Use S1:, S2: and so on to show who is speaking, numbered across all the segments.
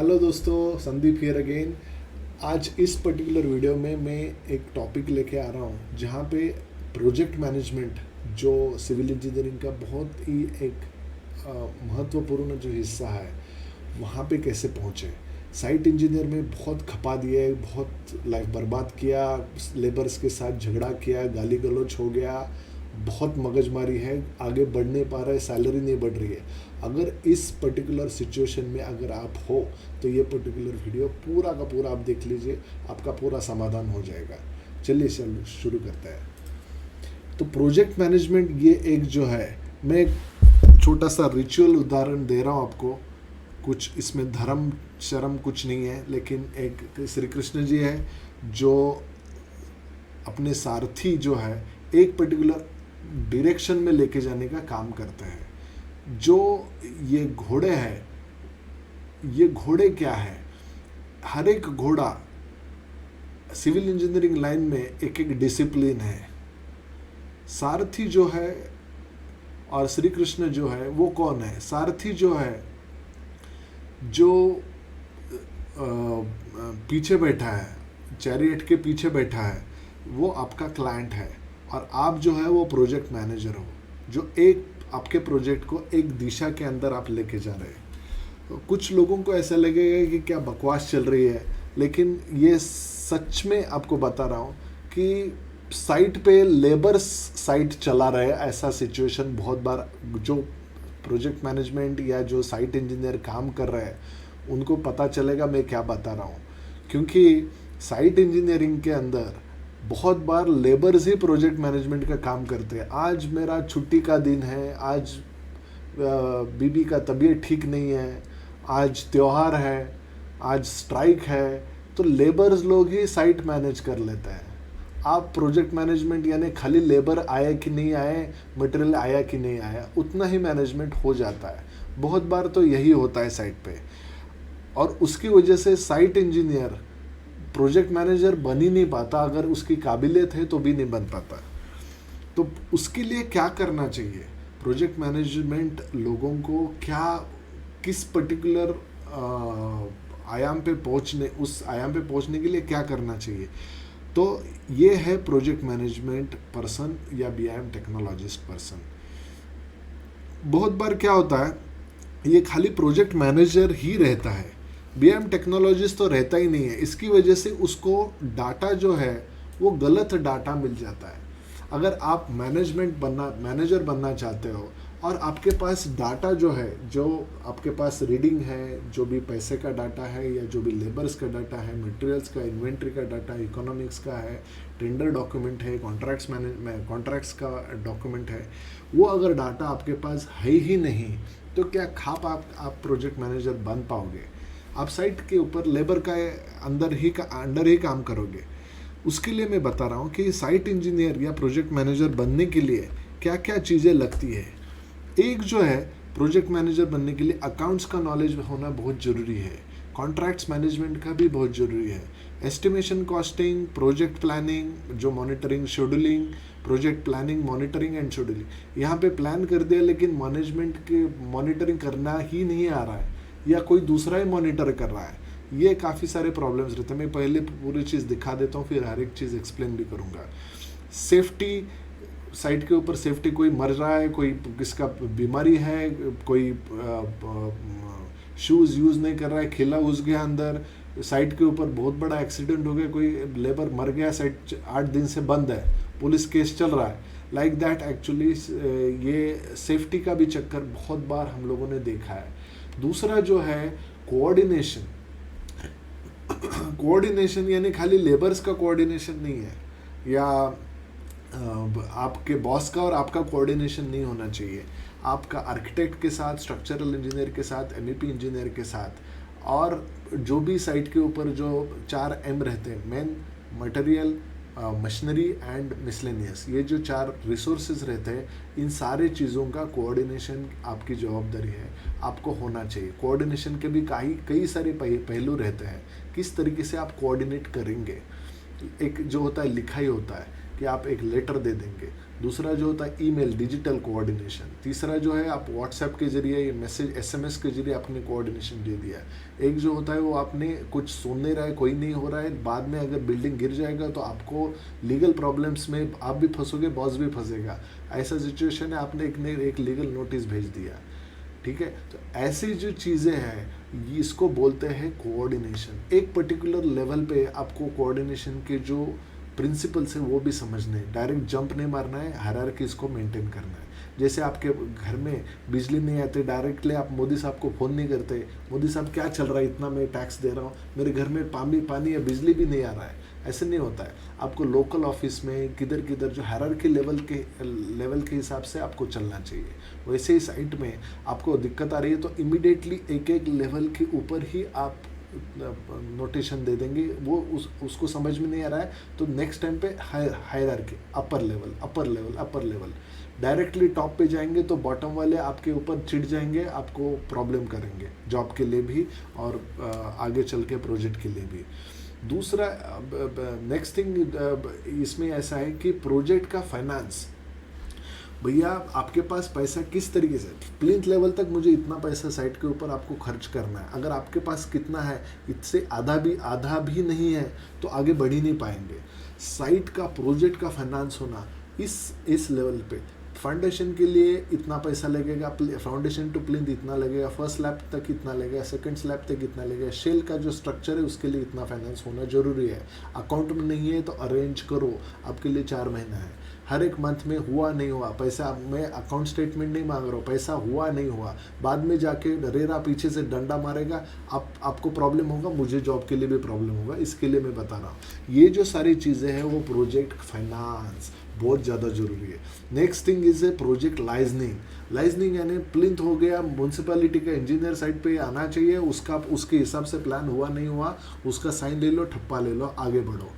S1: Hello दोस्तों, Sandeep here again. आज इस पर्टिकुलर वीडियो में मैं एक टॉपिक लेके आ रहा हूँ जहाँ पे प्रोजेक्ट मैनेजमेंट जो सिविल इंजीनियरिंग का बहुत ही एक महत्वपूर्ण जो हिस्सा है वहाँ पे कैसे पहुँचे। साइट इंजीनियर में बहुत खपा दिए, बहुत लाइफ बर्बाद किया, लेबर्स के साथ झगड़ा किया, गाली गलौज हो गया, बहुत मगजमारी है, आगे बढ़ नहीं पा रहा है, सैलरी नहीं बढ़ रही है। अगर इस पर्टिकुलर सिचुएशन में अगर आप हो तो ये पर्टिकुलर वीडियो पूरा का पूरा आप देख लीजिए, आपका पूरा समाधान हो जाएगा। चलिए शुरू करते हैं। तो प्रोजेक्ट मैनेजमेंट ये एक जो है, मैं एक छोटा सा रिचुअल उदाहरण दे रहा हूँ आपको। कुछ इसमें धर्म शर्म कुछ नहीं है, लेकिन एक श्री कृष्ण जी है जो अपने सारथी जो है एक पर्टिकुलर डायरेक्शन में लेके जाने का काम करते हैं। जो ये घोड़े हैं, ये घोड़े क्या है, हर एक घोड़ा सिविल इंजीनियरिंग लाइन में एक एक डिसिप्लिन है। सारथी जो है और श्री कृष्ण जो है वो कौन है? सारथी जो है जो पीछे बैठा है, चैरियट के पीछे बैठा है, वो आपका क्लाइंट है। और आप जो है वो प्रोजेक्ट मैनेजर हो, जो एक आपके प्रोजेक्ट को एक दिशा के अंदर आप लेके जा रहे हैं। तो कुछ लोगों को ऐसा लगेगा कि क्या बकवास चल रही है, लेकिन ये सच में आपको बता रहा हूँ कि साइट पे लेबर्स साइट चला रहे, ऐसा सिचुएशन बहुत बार जो प्रोजेक्ट मैनेजमेंट या जो साइट इंजीनियर काम कर रहे हैं उनको पता चलेगा मैं क्या बता रहा हूँ। क्योंकि साइट इंजीनियरिंग के अंदर बहुत बार लेबर्स ही प्रोजेक्ट मैनेजमेंट का काम करते हैं। आज मेरा छुट्टी का दिन है, आज बीबी का तबीयत ठीक नहीं है, आज त्योहार है, आज स्ट्राइक है, तो लेबर्स लोग ही साइट मैनेज कर लेते हैं। आप प्रोजेक्ट मैनेजमेंट यानी खाली लेबर आए कि नहीं आए, मटेरियल आया कि नहीं आया, उतना ही मैनेजमेंट हो जाता है। बहुत बार तो यही होता है साइट पे, और उसकी वजह से साइट इंजीनियर प्रोजेक्ट मैनेजर बन ही नहीं पाता। अगर उसकी काबिलियत है तो भी नहीं बन पाता। तो उसके लिए क्या करना चाहिए? प्रोजेक्ट मैनेजमेंट लोगों को क्या, किस पर्टिकुलर आयाम पे पहुंचने, उस आयाम पे पहुंचने के लिए क्या करना चाहिए? तो ये है प्रोजेक्ट मैनेजमेंट पर्सन या बीआईएम टेक्नोलॉजिस्ट पर्सन। बहुत बार क्या होता है, ये खाली प्रोजेक्ट मैनेजर ही रहता है, बीएम टेक्नोलॉजिस्ट तो रहता ही नहीं है। इसकी वजह से उसको डाटा जो है वो गलत डाटा मिल जाता है। अगर आप मैनेजर बनना चाहते हो और आपके पास डाटा जो है, जो आपके पास रीडिंग है, जो भी पैसे का डाटा है या जो भी लेबर्स का डाटा है, मटेरियल्स का, इन्वेंट्री का डाटा, इकोनॉमिक्स का है, टेंडर डॉक्यूमेंट है, कॉन्ट्रैक्ट्स का डॉक्यूमेंट है, वो अगर डाटा आपके पास है ही नहीं तो क्या खाप आप प्रोजेक्ट मैनेजर बन पाओगे? आप साइट के ऊपर लेबर का अंडर ही काम करोगे। उसके लिए मैं बता रहा हूँ कि साइट इंजीनियर या प्रोजेक्ट मैनेजर बनने के लिए क्या क्या चीज़ें लगती है। एक जो है, प्रोजेक्ट मैनेजर बनने के लिए अकाउंट्स का नॉलेज होना बहुत ज़रूरी है, कॉन्ट्रैक्ट्स मैनेजमेंट का भी बहुत ज़रूरी है, एस्टिमेशन कॉस्टिंग, प्रोजेक्ट प्लानिंग, जो monitoring scheduling, project planning, monitoring and scheduling. यहाँ पे प्लान कर दिया लेकिन मैनेजमेंट के मॉनिटरिंग करना ही नहीं आ रहा है या कोई दूसरा ही मॉनिटर कर रहा है, ये काफ़ी सारे प्रॉब्लम्स रहते हैं। मैं पहले पूरी चीज़ दिखा देता हूँ, फिर हर एक चीज़ एक्सप्लेन भी करूँगा। सेफ्टी, साइट के ऊपर सेफ्टी, कोई मर रहा है, कोई किसका बीमारी है, कोई शूज़ यूज़ नहीं कर रहा है, खिला घुस गया अंदर, साइट के ऊपर बहुत बड़ा एक्सीडेंट हो गया, कोई लेबर मर गया, साइट 8 दिन से बंद है, पुलिस केस चल रहा है, लाइक दैट। एक्चुअली ये सेफ्टी का भी चक्कर बहुत बार हम लोगों ने देखा है। दूसरा जो है कोऑर्डिनेशन। कोऑर्डिनेशन यानी खाली लेबर्स का कोऑर्डिनेशन नहीं है, या आपके बॉस का और आपका कोऑर्डिनेशन नहीं होना चाहिए। आपका आर्किटेक्ट के साथ, स्ट्रक्चरल इंजीनियर के साथ, एमईपी इंजीनियर के साथ, और जो भी साइट के ऊपर जो 4 एम रहते हैं, main, material, machinery and miscellaneous, ये जो 4 रिसोर्सेज रहते हैं, इन सारे चीज़ों का कोऑर्डिनेशन आपकी जवाबदारी है, आपको होना चाहिए। कोऑर्डिनेशन के भी कई सारे पहलू रहते हैं, किस तरीके से आप कोऑर्डिनेट करेंगे। एक जो होता है लिखाई होता है कि आप एक लेटर दे देंगे, दूसरा जो होता है ईमेल, डिजिटल कोऑर्डिनेशन। तीसरा जो है आप व्हाट्सएप के जरिए, मैसेज, एसएमएस के जरिए आपने कोऑर्डिनेशन दे दिया। एक जो होता है वो आपने कुछ सुन नहीं रहा है, कोई नहीं हो रहा है, बाद में अगर बिल्डिंग गिर जाएगा तो आपको लीगल प्रॉब्लम्स में आप भी फंसोगे, बॉस भी फंसेगा, ऐसा सिचुएशन है, आपने एक लीगल नोटिस भेज दिया। ठीक है, तो ऐसी जो चीज़ें हैं इसको बोलते हैं कोऑर्डिनेशन। एक पर्टिकुलर लेवल पे आपको कोऑर्डिनेशन के जो प्रिंसिपल्स है वो भी समझने हैं, डायरेक्ट जंप नहीं मारना है, हायरार्कीज को मेंटेन करना है। जैसे आपके घर में बिजली नहीं आती, डायरेक्टली आप मोदी साहब को फ़ोन नहीं करते, मोदी साहब क्या चल रहा है, इतना मैं टैक्स दे रहा हूँ, मेरे घर में पानी या बिजली भी नहीं आ रहा है, ऐसे नहीं होता है। आपको लोकल ऑफिस में किधर किधर जो हायरार्की लेवल के हिसाब से आपको चलना चाहिए। वैसे ही साइट में आपको दिक्कत आ रही है तो इमीडिएटली एक लेवल के ऊपर ही आप नोटेशन दे देंगे। वो उसको समझ में नहीं आ रहा है तो नेक्स्ट टाइम पे hierarchy, upper level, directly top पे जाएंगे तो बॉटम वाले आपके ऊपर चिढ़ जाएंगे, आपको प्रॉब्लम करेंगे जॉब के लिए भी और आगे चल के प्रोजेक्ट के लिए भी। दूसरा नेक्स्ट थिंग इसमें ऐसा है कि प्रोजेक्ट का फाइनेंस, भैया आपके पास पैसा किस तरीके से, प्लिंथ लेवल तक मुझे इतना पैसा साइट के ऊपर आपको खर्च करना है, अगर आपके पास कितना है, इससे आधा भी नहीं है तो आगे बढ़ ही नहीं पाएंगे। साइट का, प्रोजेक्ट का फाइनेंस होना इस लेवल पे, फाउंडेशन के लिए इतना पैसा लगेगा, फाउंडेशन टू प्लिंथ इतना लगेगा, फर्स्ट स्लैब तक इतना लगेगा, सेकंड स्लैब तक इतना लगेगा, शेल का जो स्ट्रक्चर है उसके लिए इतना फाइनेंस होना जरूरी है। अकाउंट में नहीं है तो अरेंज करो, आपके लिए 4 महीना है। हर एक मंथ में हुआ नहीं हुआ पैसा, मैं अकाउंट स्टेटमेंट नहीं मांग रहा हूँ, पैसा हुआ नहीं हुआ, बाद में जाके रेरा पीछे से डंडा मारेगा, आपको प्रॉब्लम होगा, मुझे जॉब के लिए भी प्रॉब्लम होगा, इसके लिए मैं बता रहा हूँ। ये जो सारी चीज़ें हैं वो प्रोजेक्ट फाइनेंस बहुत ज़्यादा जरूरी है। Next thing is a project liaisoning यानी प्लिंथ हो गया, म्यूनसिपैलिटी का इंजीनियर साइड पे आना चाहिए, उसके हिसाब से प्लान हुआ नहीं हुआ, उसका साइन ले लो, ठप्पा ले लो, आगे बढ़ो।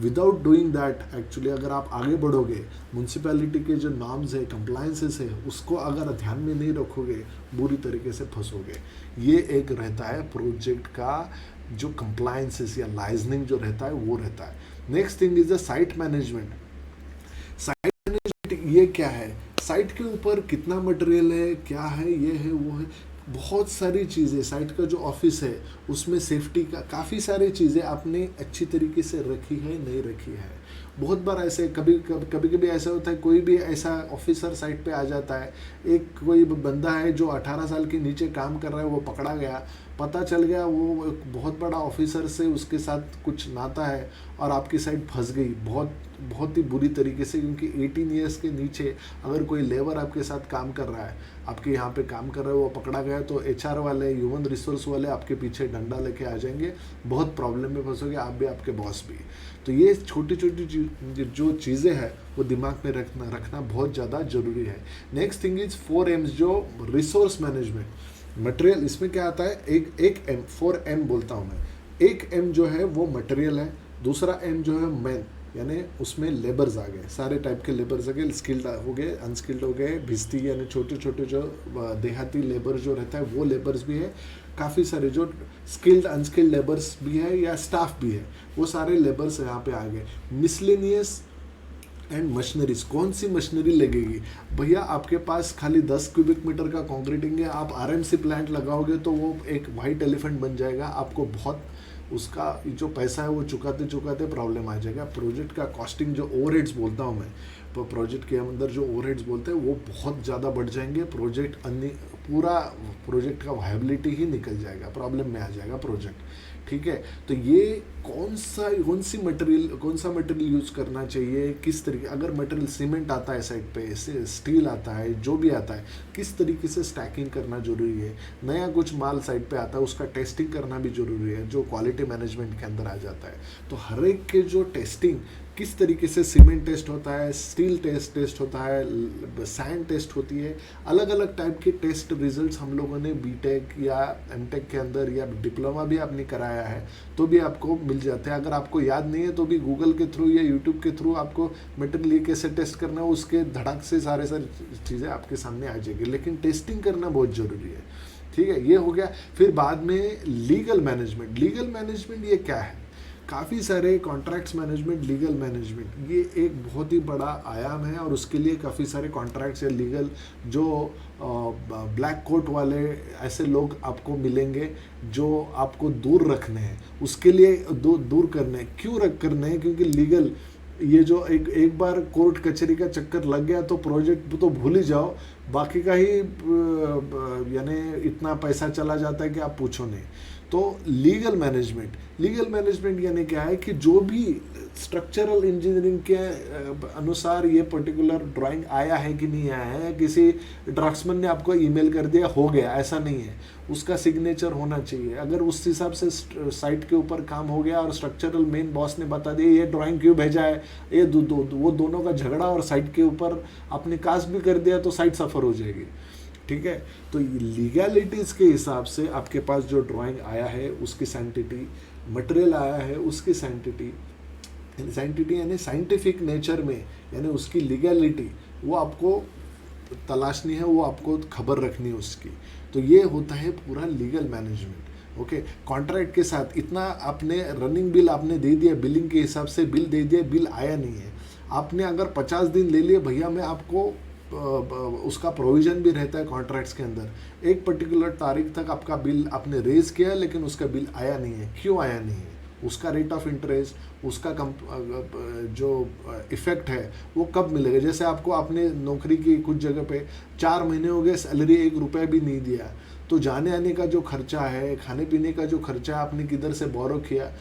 S1: विदाउट डूइंग दैट, एक्चुअली अगर आप आगे बढ़ोगे, म्यूनसिपैलिटी के जो नॉर्म्स है, कंप्लायंसेस है, उसको अगर ध्यान में नहीं रखोगे, बुरी तरीके से फंसोगे। ये एक रहता है प्रोजेक्ट का जो कंप्लायंसेस या लाइजनिंग जो रहता है वो रहता है। Next thing is the site management. Site management ये क्या है, साइट के ऊपर कितना मटेरियल है, क्या है, ये है वो है, बहुत सारी चीज़ें, साइट का जो ऑफिस है उसमें सेफ्टी का काफ़ी सारी चीज़ें आपने अच्छी तरीके से रखी है, नहीं रखी है। बहुत बार ऐसे कभी ऐसा होता है, कोई भी ऐसा ऑफिसर साइट पे आ जाता है, एक कोई बंदा है जो 18 साल के नीचे काम कर रहा है, वो पकड़ा गया, पता चल गया वो एक बहुत बड़ा ऑफिसर से उसके साथ कुछ नाता है और आपकी साइट फंस गई बहुत ही बुरी तरीके से, क्योंकि 18 ईयर्स के नीचे अगर कोई लेबर आपके साथ काम कर रहा है, आपके यहाँ पे काम कर रहा है, वो पकड़ा गया तो HR वाले, ह्यूमन रिसोर्स वाले आपके पीछे डंडा लेके आ जाएंगे, बहुत प्रॉब्लम में फंसोगे आप भी, आपके बॉस भी। तो ये छोटी जो चीज़ें हैं वो दिमाग में रखना बहुत ज़्यादा ज़रूरी है। नेक्स्ट थिंग इज 4M's जो रिसोर्स मैनेजमेंट, मटेरियल, इसमें क्या आता है, एक M, 4M बोलता हूँ मैं। एक M जो है वो मटेरियल है, दूसरा M जो है मैन, यानी उसमें लेबर्स आ गए, सारे टाइप के लेबर्स आ गए, स्किल्ड हो गए, अनस्किल्ड हो गए, भिस्ती यानी छोटे जो देहाती लेबर जो रहता है वो लेबर्स भी है, काफ़ी सारे जो स्किल्ड अनस्किल्ड लेबर्स भी है या स्टाफ भी है, वो सारे लेबर्स यहाँ पे आ गए। मिसलेनियस एंड मशीनरीज, कौन सी मशीनरी लगेगी, भैया आपके पास खाली 10 क्यूबिक मीटर का कंक्रीटिंग है, आप RMC प्लांट लगाओगे तो वो एक वाइट एलिफेंट बन जाएगा, आपको बहुत उसका जो पैसा है वो चुकाते प्रॉब्लम आ जाएगा। प्रोजेक्ट का कॉस्टिंग जो ओवरहेड्स बोलता हूँ मैं, तो प्रोजेक्ट के अंदर जो ओवरहेड्स बोलते हैं वो बहुत ज़्यादा बढ़ जाएंगे, पूरा प्रोजेक्ट का वायबिलिटी ही निकल जाएगा, प्रॉब्लम में आ जाएगा प्रोजेक्ट। ठीक है, तो ये कौन सा मटेरियल यूज़ करना चाहिए, किस तरीके, अगर मटेरियल सीमेंट आता है साइड पे, स्टील आता है, जो भी आता है, किस तरीके से स्टैकिंग करना जरूरी है। नया कुछ माल साइड पे आता है उसका टेस्टिंग करना भी जरूरी है, जो क्वालिटी मैनेजमेंट के अंदर आ जाता है। तो हर एक के जो टेस्टिंग किस तरीके से, सीमेंट टेस्ट होता है, स्टील टेस्ट होता है, सैंड टेस्ट होती है, अलग अलग टाइप के टेस्ट रिजल्ट्स हम लोगों ने बीटेक या एमटेक के अंदर या डिप्लोमा भी आपने कराया है तो भी आपको मिल जाते हैं। अगर आपको याद नहीं है तो भी गूगल के थ्रू या यूट्यूब के थ्रू आपको मटेरियल कैसे टेस्ट करना है उसके धड़क से सारे चीज़ें आपके सामने आ जाएगी, लेकिन टेस्टिंग करना बहुत ज़रूरी है। ठीक है, ये हो गया। फिर बाद में लीगल मैनेजमेंट ये क्या है, काफ़ी सारे कॉन्ट्रैक्ट्स मैनेजमेंट, लीगल मैनेजमेंट, ये एक बहुत ही बड़ा आयाम है और उसके लिए काफ़ी सारे कॉन्ट्रैक्ट्स या लीगल जो ब्लैक कोट वाले ऐसे लोग आपको मिलेंगे जो आपको दूर रखने हैं, उसके लिए दूर करने हैं। क्यों करने हैं? क्योंकि लीगल ये जो एक बार कोर्ट कचहरी का चक्कर लग गया तो प्रोजेक्ट तो भूल ही जाओ, बाकी का ही यानी इतना पैसा चला जाता है कि आप पूछो नहीं। तो लीगल मैनेजमेंट यानी क्या है कि जो भी स्ट्रक्चरल इंजीनियरिंग के अनुसार ये पर्टिकुलर ड्राइंग आया है कि नहीं आया है, किसी ड्राफ्ट्समैन ने आपको ईमेल कर दिया हो गया, ऐसा नहीं है। उसका सिग्नेचर होना चाहिए। अगर उस हिसाब से साइट के ऊपर काम हो गया और स्ट्रक्चरल मेन बॉस ने बता दिया ये ड्राइंग क्यों भेजा है, ये वो दोनों का झगड़ा और साइट के ऊपर आपने कास्ट भी कर दिया तो साइट सफ़र हो जाएगी। ठीक है, तो लीगैलिटीज़ के हिसाब से आपके पास जो ड्राइंग आया है उसकी सैंटिटी, मटेरियल आया है उसकी सैंटिटी यानी साइंटिफिक नेचर में, यानी उसकी लीगैलिटी वो आपको तलाशनी है, वो आपको खबर रखनी है उसकी। तो ये होता है पूरा लीगल मैनेजमेंट। ओके, कॉन्ट्रैक्ट के साथ इतना आपने रनिंग बिल आपने दे दिया, बिलिंग के हिसाब से बिल दे दिया, बिल आया नहीं है, आपने अगर 50 दिन ले लिए, भैया मैं आपको उसका प्रोविज़न भी रहता है कॉन्ट्रैक्ट्स के अंदर, एक पर्टिकुलर तारीख तक आपका बिल आपने रेज किया लेकिन उसका बिल आया नहीं है। क्यों आया नहीं है? उसका रेट ऑफ इंटरेस्ट, उसका जो इफ़ेक्ट है वो कब मिलेगा? जैसे आपको आपने नौकरी की कुछ जगह पे 4 महीने हो गए, सैलरी 1 रुपया भी नहीं दिया, तो जाने आने का जो खर्चा है, खाने पीने का जो खर्चा आपने किधर से बोरो किया,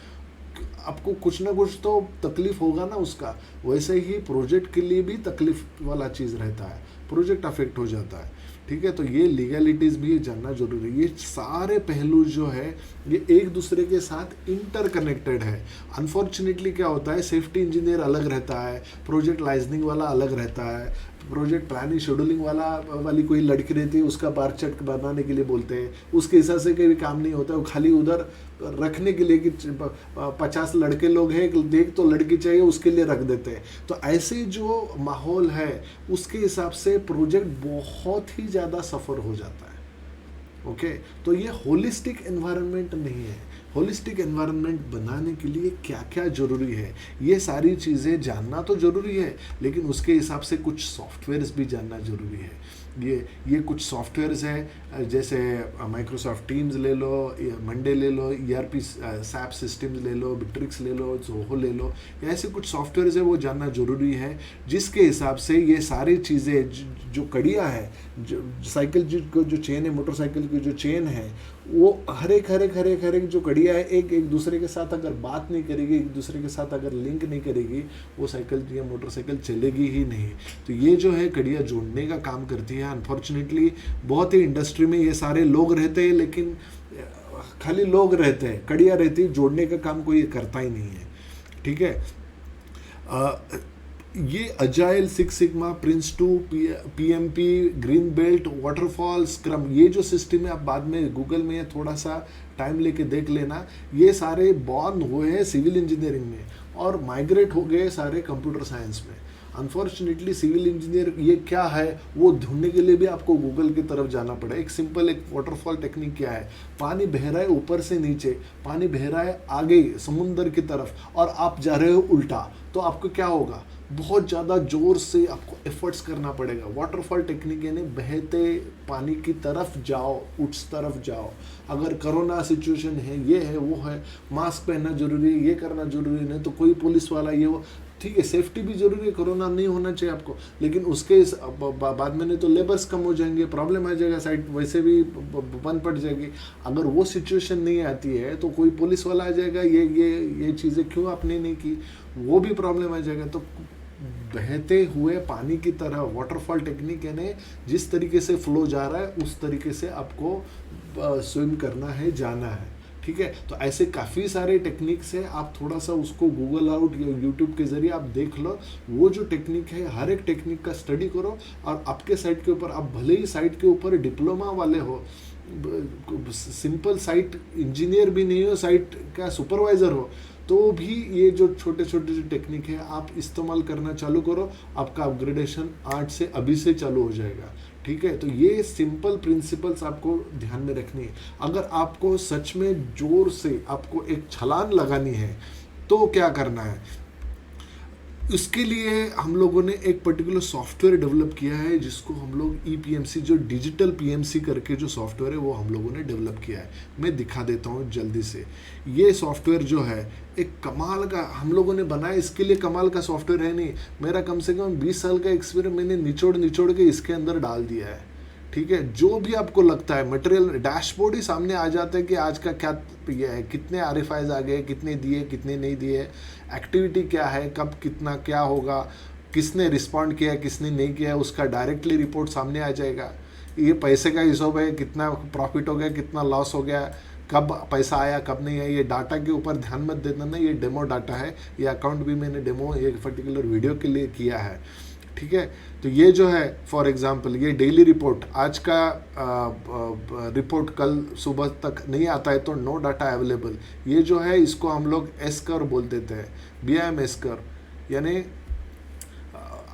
S1: आपको कुछ ना कुछ तो तकलीफ होगा ना उसका। वैसे ही प्रोजेक्ट के लिए भी तकलीफ वाला चीज़ रहता है, प्रोजेक्ट अफेक्ट हो जाता है। ठीक है, तो ये लीगैलिटीज़ भी जानना जरूरी है। ये सारे पहलू जो है ये एक दूसरे के साथ इंटरकनेक्टेड है। अनफॉर्चुनेटली क्या होता है, सेफ्टी इंजीनियर अलग रहता है, प्रोजेक्ट लाइजनिंग वाला अलग रहता है, प्रोजेक्ट प्लानिंग शेड्यूलिंग वाली कोई लड़की रहती है, उसका बार चार्ट बनाने के लिए बोलते हैं, उसके हिसाब से कोई काम नहीं होता है, वो खाली उधर रखने के लिए कि 50 लड़के लोग हैं, देख तो लड़की चाहिए उसके लिए रख देते हैं। तो ऐसे जो माहौल है उसके हिसाब से प्रोजेक्ट बहुत ही ज़्यादा सफ़र हो जाता है। ओके, तो ये होलिस्टिक एनवायरनमेंट नहीं है। होलिस्टिक एनवायरनमेंट बनाने के लिए क्या क्या ज़रूरी है, ये सारी चीज़ें जानना तो ज़रूरी है, लेकिन उसके हिसाब से कुछ सॉफ्टवेयर्स भी जानना ज़रूरी है। ये कुछ सॉफ्टवेयर्स हैं, जैसे माइक्रोसॉफ्ट टीम्स ले लो, मंडे ले लो, ERP SAP सिस्टम्स ले लो, बिट्रिक्स ले लो, जोहो ले लो, ऐसे कुछ सॉफ्टवेयर्स है वो जानना ज़रूरी है, जिसके हिसाब से ये सारी चीज़ें जो कड़ियाँ है, जो साइकिल जो चेन है, मोटरसाइकिल की जो चेन है, वो हर एक जो कड़ियाँ है एक दूसरे के साथ अगर बात नहीं करेगी, एक दूसरे के साथ अगर लिंक नहीं करेगी, वो साइकिल या मोटरसाइकिल चलेगी ही नहीं। तो ये जो है कड़ियाँ जोड़ने का काम करती है। अनफॉर्चुनेटली बहुत ही इंडस्ट्री में ये सारे लोग रहते हैं, लेकिन खाली लोग रहते हैं, कड़ियाँ रहती है, जोड़ने का काम कोई करता ही नहीं है। ठीक है, ये agile, six sigma, Prince2, PMP, green belt, waterfall, scrum, ये जो सिस्टम है आप बाद में गूगल में थोड़ा सा टाइम लेके देख लेना, ये सारे बॉर्न हुए हैं सिविल इंजीनियरिंग में और माइग्रेट हो गए सारे कंप्यूटर साइंस में। अनफॉर्चुनेटली सिविल इंजीनियर ये क्या है वो ढूंढने के लिए भी आपको गूगल की तरफ जाना पड़ा। एक सिंपल एक वाटरफॉल टेक्निक क्या है, पानी बह रहा है ऊपर से नीचे, पानी बह रहा है आगे समुंदर की तरफ और आप जा रहे हो उल्टा, तो आपको क्या होगा, बहुत ज़्यादा ज़ोर से आपको एफर्ट्स करना पड़ेगा। वाटरफॉल टेक्निक यानी बहते पानी की तरफ जाओ, उस तरफ जाओ। अगर कोरोना सिचुएशन है, ये है वो है, मास्क पहनना जरूरी है, ये करना जरूरी नहीं तो कोई पुलिस वाला ये वो, ठीक है सेफ्टी भी जरूरी है, कोरोना नहीं होना चाहिए आपको, लेकिन उसके बाद में नहीं तो लेबर्स कम हो जाएंगे, प्रॉब्लम आ जाएगा, साइट वैसे भी बंद पड़ जाएगी। अगर वो सिचुएशन नहीं आती है तो कोई पुलिस वाला आ जाएगा, ये चीज़ें क्यों आपने नहीं की, वो भी प्रॉब्लम आ जाएगा। तो बहते हुए पानी की तरह वाटरफॉल टेक्निक यानी जिस तरीके से फ्लो जा रहा है उस तरीके से आपको स्विम करना है, जाना है। ठीक है, तो ऐसे काफ़ी सारे टेक्निक्स है, आप थोड़ा सा उसको गूगल आउट या यूट्यूब के जरिए आप देख लो, वो जो टेक्निक है हर एक टेक्निक का स्टडी करो। और आपके साइट के ऊपर, आप भले ही साइट के ऊपर डिप्लोमा वाले हो, सिंपल साइट इंजीनियर भी नहीं हो, साइट का सुपरवाइज़र हो, तो भी ये जो छोटे छोटे जो टेक्निक है आप इस्तेमाल करना चालू करो, आपका अपग्रेडेशन आज से अभी से चालू हो जाएगा। ठीक है, तो ये सिंपल प्रिंसिपल्स आपको ध्यान में रखनी है। अगर आपको सच में जोर से आपको एक छलांग लगानी है तो क्या करना है, इसके लिए हम लोगों ने एक पर्टिकुलर सॉफ्टवेयर डेवलप किया है जिसको हम लोग ईपीएमसी, जो डिजिटल पीएमसी करके जो सॉफ्टवेयर है वो हम लोगों ने डेवलप किया है। मैं दिखा देता हूँ जल्दी से। ये सॉफ्टवेयर जो है एक कमाल का हम लोगों ने बनाया। इसके लिए कमाल का सॉफ्टवेयर है नहीं, मेरा कम से कम 20 साल का एक्सपीरियंस मैंने निचोड़ निचोड़ के इसके अंदर डाल दिया है। ठीक है, जो भी आपको लगता है मटेरियल डैशबोर्ड ही सामने आ जाता है कि आज का क्या ये है, कितने आरएफआईज आ गए, कितने दिए, कितने नहीं दिए, एक्टिविटी क्या है, कब कितना क्या होगा, किसने रिस्पॉन्ड किया, किसने नहीं किया, उसका डायरेक्टली रिपोर्ट सामने आ जाएगा। ये पैसे का हिसाब है, कितना प्रॉफिट हो गया, कितना लॉस हो गया, कब पैसा आया, कब नहीं आया। ये डाटा के ऊपर ध्यान मत देना ना, ये डेमो डाटा है। ये अकाउंट भी मैंने डेमो एक पर्टिकुलर वीडियो के लिए किया है। ठीक है, तो ये जो है फॉर एग्जांपल ये डेली रिपोर्ट, आज का रिपोर्ट कल सुबह तक नहीं आता है तो नो डाटा अवेलेबल। ये जो है इसको हम लोग एस कर बोल देते हैं, BIM एस कर। यानी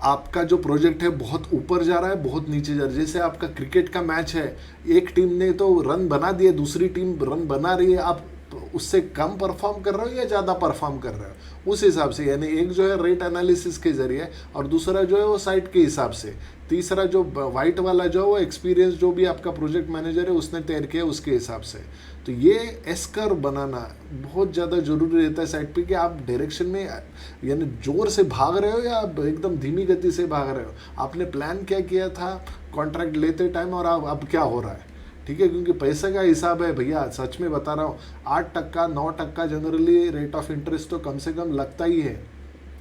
S1: आपका जो प्रोजेक्ट है बहुत ऊपर जा रहा है, बहुत नीचे जा रहा है। जैसे आपका क्रिकेट का मैच है, एक टीम ने तो रन बना दिए, दूसरी टीम रन बना रही है, आप उससे कम परफॉर्म कर रहे हो या ज़्यादा परफॉर्म कर रहे हो, उस हिसाब से। यानी एक जो है रेट एनालिसिस के जरिए और दूसरा जो है वो साइट के हिसाब से, तीसरा जो वाइट वाला जो है वो एक्सपीरियंस जो भी आपका प्रोजेक्ट मैनेजर है उसने तैयार किया उसके हिसाब से। तो ये एस्कर बनाना बहुत ज़्यादा ज़रूरी रहता है साइट पे कि आप डायरेक्शन में यानी जोर से भाग रहे हो या एकदम धीमी गति से भाग रहे हो, आपने प्लान क्या किया था कॉन्ट्रैक्ट लेते टाइम और अब क्या हो रहा है। ठीक है, क्योंकि पैसे का हिसाब है भैया, सच में बता रहा हूँ। 8% 9% जनरली रेट ऑफ इंटरेस्ट तो कम से कम लगता ही है।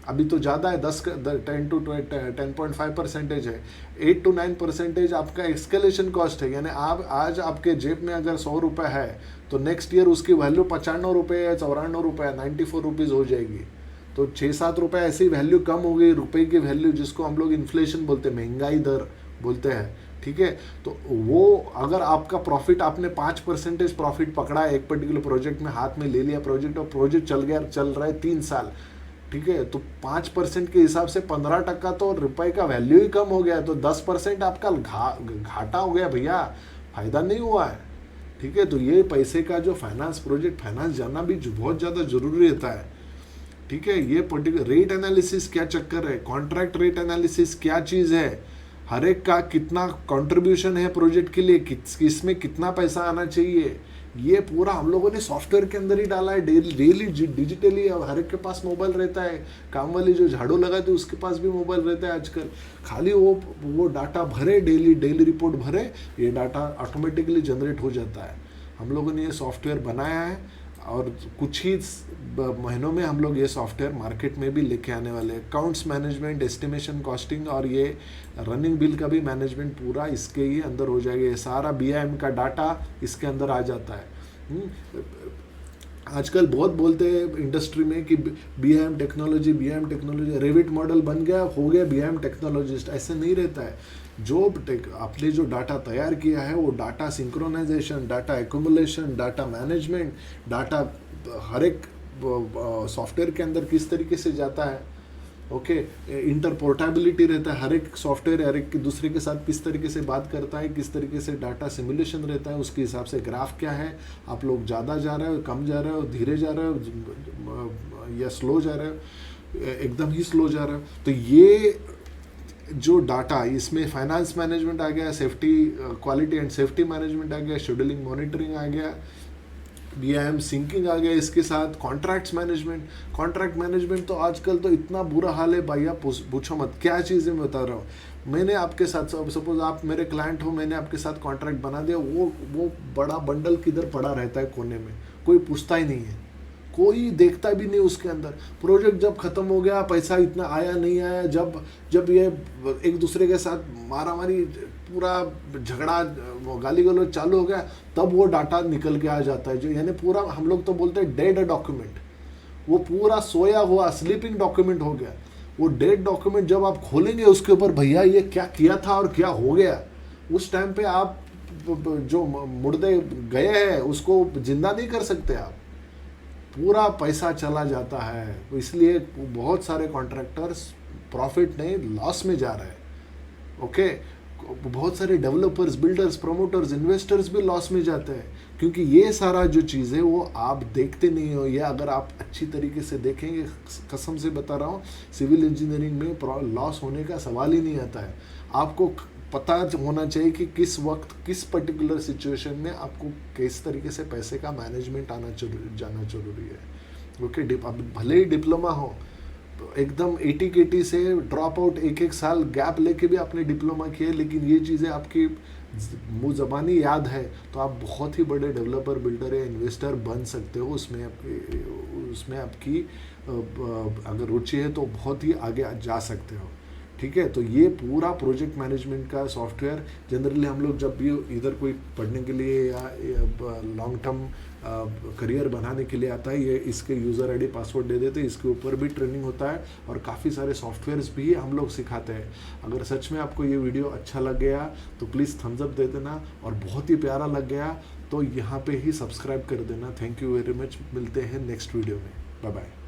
S1: अभी तो ज़्यादा है, 10.5% है। 8 to 9% आपका एक्सकेलेशन कॉस्ट है। यानी आप आज आपके जेब में अगर 100 रुपये है तो नेक्स्ट ईयर उसकी वैल्यू 95 रुपये या 94 रुपये 94 रुपीज़ हो जाएगी। तो 6-7 रुपये ऐसी वैल्यू कम हो गई, रुपये की वैल्यू जिसको हम लोग इन्फ्लेशन बोलते हैं, महंगाई दर बोलते हैं। ठीक है, तो वो अगर आपका प्रॉफिट आपने 5% प्रॉफिट पकड़ा है एक पर्टिकुलर प्रोजेक्ट में, हाथ में ले लिया प्रोजेक्ट और प्रोजेक्ट चल रहा है 3 साल। ठीक है, तो 5% के हिसाब से 15% तो रुपए का वैल्यू ही कम हो गया, तो 10% आपका घाटा हो गया भैया, फायदा नहीं हुआ है। ठीक है, तो ये पैसे का जो फाइनेंस प्रोजेक्ट फाइनेंस जाना भी बहुत ज़्यादा जरूरी रहता है। ठीक है, ये पर्टिकुलर रेट एनालिसिस क्या चक्कर है, कॉन्ट्रैक्ट रेट एनालिसिस क्या चीज़ है, हर एक का कितना कंट्रीब्यूशन है प्रोजेक्ट के लिए, किसमें कितना पैसा आना चाहिए, ये पूरा हम लोगों ने सॉफ्टवेयर के अंदर ही डाला है। डेली डिजिटली हर एक के पास मोबाइल रहता है, काम वाली जो झाड़ू लगाते है उसके पास भी मोबाइल रहता है आजकल। खाली वो डाटा भरे, डेली रिपोर्ट भरे, ये डाटा ऑटोमेटिकली जनरेट हो जाता है। हम लोगों ने ये सॉफ्टवेयर बनाया है और कुछ ही महीनों में हम लोग ये सॉफ्टवेयर मार्केट में भी लेके आने वाले हैं। अकाउंट्स मैनेजमेंट, एस्टिमेशन, कॉस्टिंग और ये रनिंग बिल का भी मैनेजमेंट पूरा इसके ही अंदर हो जाएगा। ये सारा BIM का डाटा इसके अंदर आ जाता है। आजकल बहुत बोलते हैं इंडस्ट्री में कि BIM टेक्नोलॉजी, रेविट मॉडल बन गया, हो गया BIM टेक्नोलॉजिस्ट। ऐसे नहीं रहता है। जो आपने जो डाटा तैयार किया है वो data synchronisation, data accumulation, data management, data हर एक सॉफ्टवेयर के अंदर किस तरीके से जाता है, ओके, इंटरपोर्टेबिलिटी रहता है। हर एक सॉफ्टवेयर हर एक दूसरे के साथ किस तरीके से बात करता है, किस तरीके से डाटा सिमुलेशन रहता है, उसके हिसाब से ग्राफ क्या है, आप लोग ज़्यादा जा रहे हो, कम जा रहे हो, धीरे जा रहे हो या स्लो जा रहे हो, एकदम ही स्लो जा रहे हो। तो ये जो डाटा, इसमें फाइनेंस मैनेजमेंट आ गया, safety, quality and safety management आ गया, शेड्यूलिंग मॉनिटरिंग आ गया, BIM सिंकिंग आ गया, इसके साथ कॉन्ट्रैक्ट्स मैनेजमेंट। कॉन्ट्रैक्ट मैनेजमेंट तो आजकल तो इतना बुरा हाल है भैया, पूछो मत। क्या चीज़ें मैं बता रहा हूँ। मैंने आपके साथ, सपोज आप मेरे क्लाइंट हो, मैंने आपके साथ कॉन्ट्रैक्ट बना दिया, वो बड़ा बंडल किधर पड़ा रहता है कोने में, कोई पूछता ही नहीं है, कोई देखता भी नहीं उसके अंदर। प्रोजेक्ट जब खत्म हो गया, पैसा इतना आया नहीं आया, जब ये एक दूसरे के साथ मारामारी, पूरा झगड़ा, गाली गलौज चालू हो गया, तब वो डाटा निकल के आ जाता है। जो यानी पूरा हम लोग तो बोलते हैं डेड डॉक्यूमेंट, वो पूरा सोया हुआ स्लीपिंग डॉक्यूमेंट हो गया। वो डेड डॉक्यूमेंट जब आप खोलेंगे उसके ऊपर भैया ये क्या किया था और क्या हो गया, उस टाइम पे आप जो मुर्दे गए हैं उसको जिंदा नहीं कर सकते आप, पूरा पैसा चला जाता है। इसलिए बहुत सारे कॉन्ट्रैक्टर्स प्रॉफिट नहीं लॉस में जा रहे हैं। ओके, बहुत सारे डेवलपर्स, बिल्डर्स, प्रोमोटर्स, इन्वेस्टर्स भी लॉस में जाते हैं, क्योंकि ये सारा जो चीज़ है वो आप देखते नहीं हो। ये अगर आप अच्छी तरीके से देखेंगे, कसम से बता रहा हूँ, सिविल इंजीनियरिंग में लॉस होने का सवाल ही नहीं आता है। आपको पता होना चाहिए कि किस वक्त, किस पर्टिकुलर सिचुएशन में आपको किस तरीके से पैसे का मैनेजमेंट जाना जरूरी है। ओके, अब भले ही डिप्लोमा हो, तो एकदम 80 से ड्रॉप आउट, एक साल गैप लेके भी आपने डिप्लोमा किया, लेकिन ये चीज़ें आपकी मुँह ज़बानी याद है, तो आप बहुत ही बड़े डेवलपर, बिल्डर या इन्वेस्टर बन सकते हो। उसमें आपकी अगर रुचि है तो बहुत ही आगे जा सकते हो। ठीक है, तो ये पूरा प्रोजेक्ट मैनेजमेंट का सॉफ्टवेयर जनरली हम लोग जब भी इधर कोई पढ़ने के लिए या लॉन्ग टर्म करियर बनाने के लिए आता है, ये इसके यूज़र आईडी पासवर्ड दे देते हैं, इसके ऊपर भी ट्रेनिंग होता है और काफ़ी सारे सॉफ्टवेयर्स भी हम लोग सिखाते हैं। अगर सच में आपको ये वीडियो अच्छा लग गया तो प्लीज़ थम्स अप दे देना, और बहुत ही प्यारा लग गया तो यहाँ पे ही सब्सक्राइब कर देना। थैंक यू वेरी मच, मिलते हैं नेक्स्ट वीडियो में, बाय बाय।